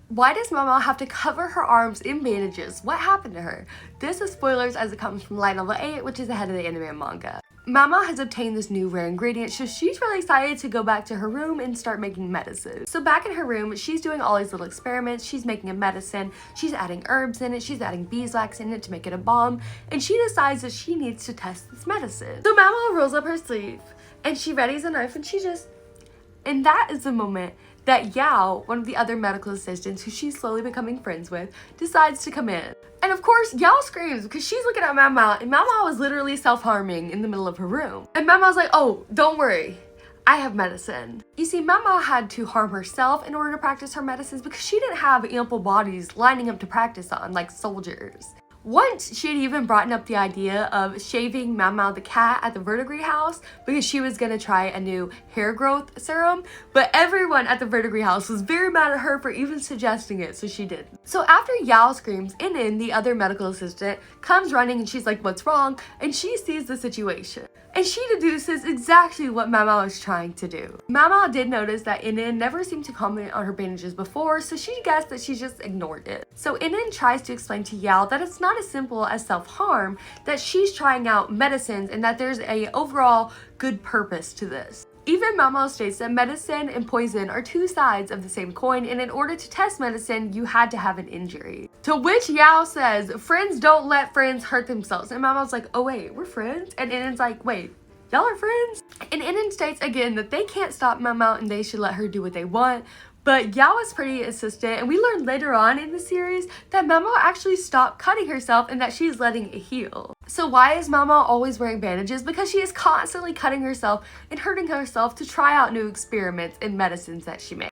Why does MaoMao have to cover her arms in bandages? What happened to her? This is spoilers as it comes from line number 8, which is ahead of the anime and manga. MaoMao has obtained this new rare ingredient, so she's really excited to go back to her room and start making medicine. So back in her room, she's doing all these little experiments. She's making a medicine, she's adding herbs in it, she's adding beeswax in it to make it a balm, and she decides that she needs to test this medicine. So MaoMao rolls up her sleeve, and she readies a knife, and and that is the moment that Yao, one of the other medical assistants who she's slowly becoming friends with, decides to come in. And of course, Yao screams because she's looking at MaoMao, and MaoMao is literally self-harming in the middle of her room. And MaoMao's like, oh, don't worry, I have medicine. You see, MaoMao had to harm herself in order to practice her medicines because she didn't have ample bodies lining up to practice on, like soldiers. Once, she had even brought up the idea of shaving MaoMao the cat at the verdigris house because she was gonna try a new hair growth serum, but everyone at the verdigris house was very mad at her for even suggesting it, so she didn't. So after Yao screams, Inin, the other medical assistant, comes running and she's like, what's wrong? And she sees the situation. And she deduces exactly what MaoMao is trying to do. MaoMao did notice that Inin never seemed to comment on her bandages before, so she guessed that she just ignored it. So Inin tries to explain to Yao that it's not as simple as self-harm, that she's trying out medicines and that there's a overall good purpose to this. Even MaoMao states that medicine and poison are two sides of the same coin, and in order to test medicine, you had to have an injury. To which Yao says, friends don't let friends hurt themselves. And MaoMao's like, oh wait, we're friends? And Inin's like, wait, y'all are friends? And Inin states again that they can't stop MaoMao and they should let her do what they want. But Yao is pretty insistent, and we learn later on in the series that MaoMao actually stopped cutting herself and that she's letting it heal. So why is MaoMao always wearing bandages? Because she is constantly cutting herself and hurting herself to try out new experiments and medicines that she makes.